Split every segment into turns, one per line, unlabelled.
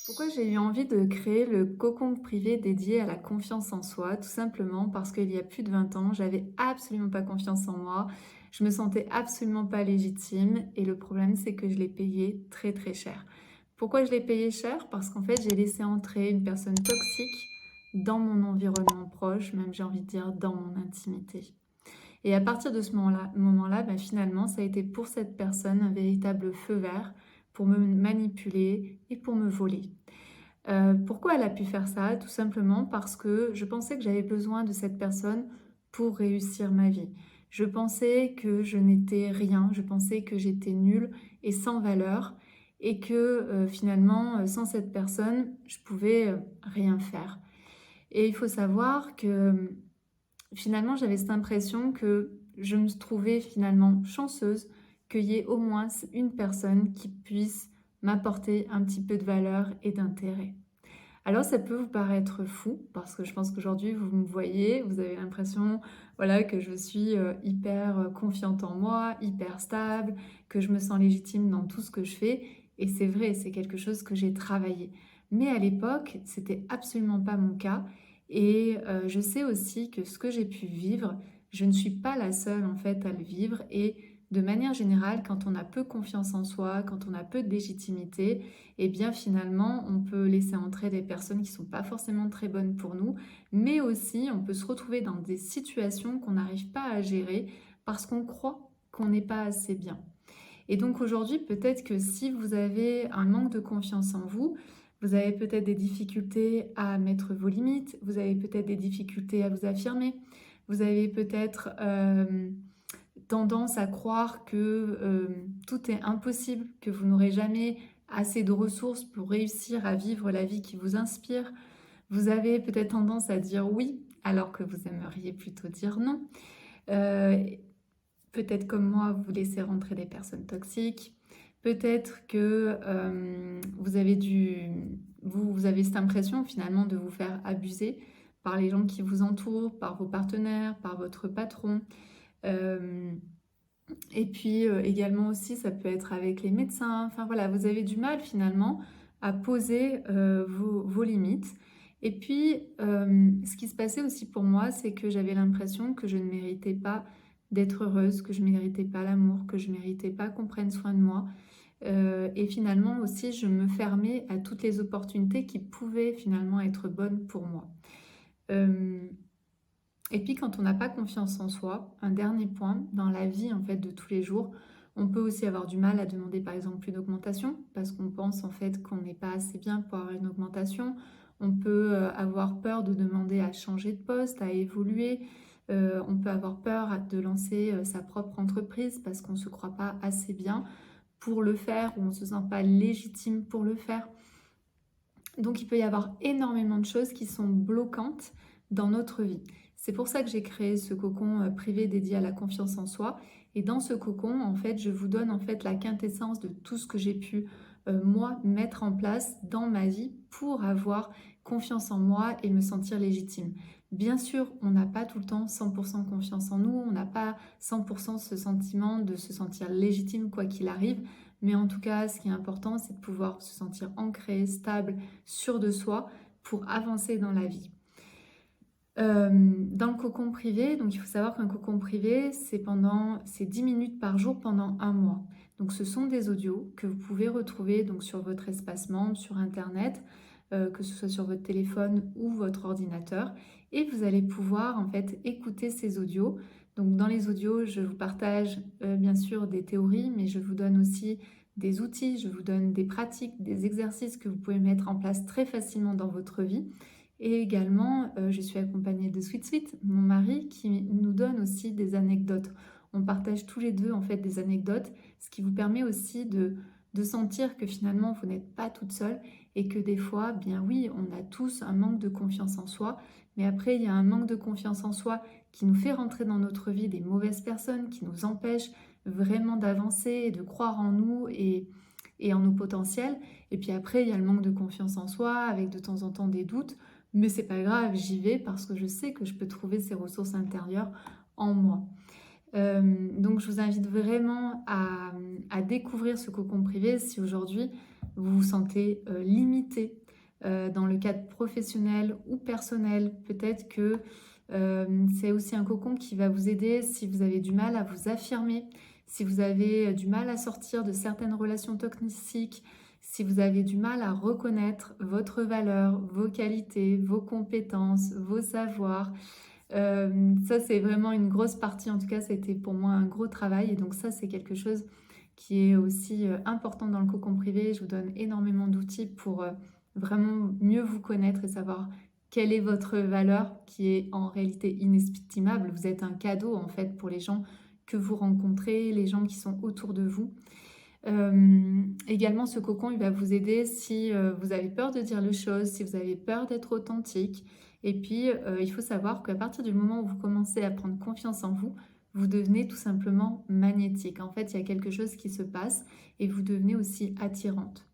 Pourquoi j'ai eu envie de créer le cocon privé dédié à la confiance en soi? Tout simplement parce qu'il y a plus de 20 ans, j'avais absolument pas confiance en moi. Je me sentais absolument pas légitime et le problème, c'est que je l'ai payé très très cher. Pourquoi je l'ai payé cher? Parce qu'en fait, j'ai laissé entrer une personne toxique dans mon environnement proche, même j'ai envie de dire dans mon intimité. Et à partir de ce moment-là, bah, finalement, ça a été pour cette personne un véritable feu vert pour me manipuler et pour me voler. Pourquoi elle a pu faire ça? Tout simplement parce que je pensais que j'avais besoin de cette personne pour réussir ma vie. Je pensais que je n'étais rien, je pensais que j'étais nulle et sans valeur et que, finalement, sans cette personne, je pouvais, rien faire. Et il faut savoir que, finalement, j'avais cette impression que je me trouvais finalement chanceuse qu'il y ait au moins une personne qui puisse m'apporter un petit peu de valeur et d'intérêt. Alors ça peut vous paraître fou parce que je pense qu'aujourd'hui vous me voyez, vous avez l'impression, voilà, que je suis, hyper, confiante en moi, hyper stable, que je me sens légitime dans tout ce que je fais et c'est vrai, c'est quelque chose que j'ai travaillé. Mais à l'époque, c'était absolument pas mon cas et je sais aussi que ce que j'ai pu vivre, je ne suis pas la seule en fait à le vivre et de manière générale, quand on a peu confiance en soi, quand on a peu de légitimité, et bien finalement, on peut laisser entrer des personnes qui ne sont pas forcément très bonnes pour nous, mais aussi on peut se retrouver dans des situations qu'on n'arrive pas à gérer parce qu'on croit qu'on n'est pas assez bien. Et donc aujourd'hui, peut-être que si vous avez un manque de confiance en vous, vous avez peut-être des difficultés à mettre vos limites, vous avez peut-être des difficultés à vous affirmer, vous avez peut-être tendance à croire que tout est impossible, que vous n'aurez jamais assez de ressources pour réussir à vivre la vie qui vous inspire. Vous avez peut-être tendance à dire oui alors que vous aimeriez plutôt dire non. Euh, Peut-être comme moi, vous laissez rentrer des personnes toxiques. Peut-être que vous avez cette impression finalement de vous faire abuser par les gens qui vous entourent, par vos partenaires, par votre patron. Euh, et puis également aussi, ça peut être avec les médecins. Enfin voilà, vous avez du mal finalement à poser vos limites. Et puis, ce qui se passait aussi pour moi, c'est que j'avais l'impression que je ne méritais pas d'être heureuse, que je ne méritais pas l'amour, que je ne méritais pas qu'on prenne soin de moi. Et finalement aussi, je me fermais à toutes les opportunités qui pouvaient finalement être bonnes pour moi. Euh, et puis quand on n'a pas confiance en soi, un dernier point, dans la vie en fait de tous les jours, on peut aussi avoir du mal à demander par exemple une augmentation parce qu'on pense en fait qu'on n'est pas assez bien pour avoir une augmentation. On peut avoir peur de demander à changer de poste, à évoluer. On peut avoir peur de lancer sa propre entreprise parce qu'on ne se croit pas assez bien pour le faire ou on ne se sent pas légitime pour le faire. Donc il peut y avoir énormément de choses qui sont bloquantes dans notre vie. C'est pour ça que j'ai créé ce cocon privé dédié à la confiance en soi. Et dans ce cocon, en fait, je vous donne en fait la quintessence de tout ce que j'ai pu moi mettre en place dans ma vie pour avoir confiance en moi et me sentir légitime. Bien sûr, on n'a pas tout le temps 100% confiance en nous, on n'a pas 100% ce sentiment de se sentir légitime quoi qu'il arrive, mais en tout cas, ce qui est important, c'est de pouvoir se sentir ancré, stable, sûr de soi pour avancer dans la vie. Dans le cocon privé, donc il faut savoir qu'un cocon privé, c'est 10 minutes par jour pendant un mois. Donc ce sont des audios que vous pouvez retrouver donc sur votre espace membre, sur Internet, que ce soit sur votre téléphone ou votre ordinateur. Et vous allez pouvoir en fait écouter ces audios. Donc dans les audios, je vous partage bien sûr des théories, mais je vous donne aussi des outils, je vous donne des pratiques, des exercices que vous pouvez mettre en place très facilement dans votre vie. Et également, je suis accompagnée de Sweet Sweet, mon mari, qui nous donne aussi des anecdotes. On partage tous les deux en fait des anecdotes, ce qui vous permet aussi de sentir que finalement vous n'êtes pas toute seule et que des fois, bien oui, on a tous un manque de confiance en soi, mais après il y a un manque de confiance en soi qui nous fait rentrer dans notre vie des mauvaises personnes, qui nous empêchent vraiment d'avancer et de croire en nous et en nos potentiels. Et puis après, il y a le manque de confiance en soi avec de temps en temps des doutes. Mais c'est pas grave, j'y vais parce que je sais que je peux trouver ces ressources intérieures en moi. Donc je vous invite vraiment à découvrir ce cocon privé si aujourd'hui vous vous sentez limité dans le cadre professionnel ou personnel. Peut-être que c'est aussi un cocon qui va vous aider si vous avez du mal à vous affirmer, si vous avez du mal à sortir de certaines relations toxiques, si vous avez du mal à reconnaître votre valeur, vos qualités, vos compétences, vos savoirs. Ça, c'est vraiment une grosse partie. En tout cas, c'était pour moi un gros travail. Et donc ça, c'est quelque chose qui est aussi important dans le cocon privé. Je vous donne énormément d'outils pour vraiment mieux vous connaître et savoir quelle est votre valeur qui est en réalité inestimable. Vous êtes un cadeau en fait pour les gens que vous rencontrez, les gens qui sont autour de vous. Également, ce cocon, il va vous aider si vous avez peur de dire les choses, si vous avez peur d'être authentique. Et puis, il faut savoir qu'à partir du moment où vous commencez à prendre confiance en vous, vous devenez tout simplement magnétique. En fait, il y a quelque chose qui se passe et vous devenez aussi attirante.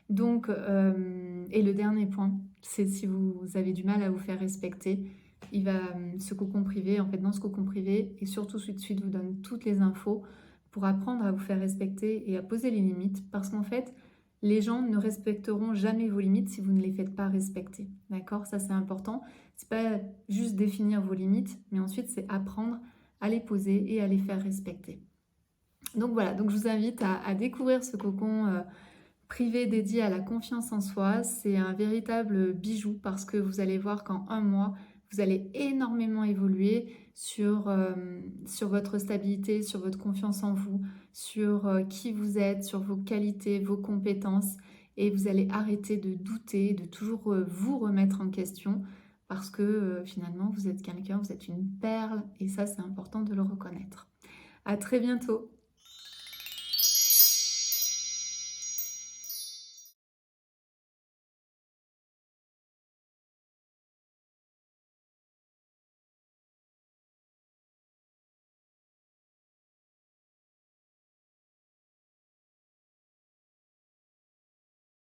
Donc, et le dernier point, c'est si vous avez du mal à vous faire respecter, ce cocon privé, en fait, dans ce cocon privé, et surtout tout de suite vous donne toutes les infos pour apprendre à vous faire respecter et à poser les limites, parce qu'en fait, les gens ne respecteront jamais vos limites si vous ne les faites pas respecter. D'accord? Ça, c'est important. C'est pas juste définir vos limites, mais ensuite, c'est apprendre à les poser et à les faire respecter. Donc voilà, donc je vous invite à découvrir ce cocon privé dédié à la confiance en soi. C'est un véritable bijou parce que vous allez voir qu'en un mois, vous allez énormément évoluer sur votre stabilité, sur votre confiance en vous, sur qui vous êtes, sur vos qualités, vos compétences. Et vous allez arrêter de douter, de toujours vous remettre en question parce que finalement, vous êtes quelqu'un, vous êtes une perle et ça, c'est important de le reconnaître. À très bientôt!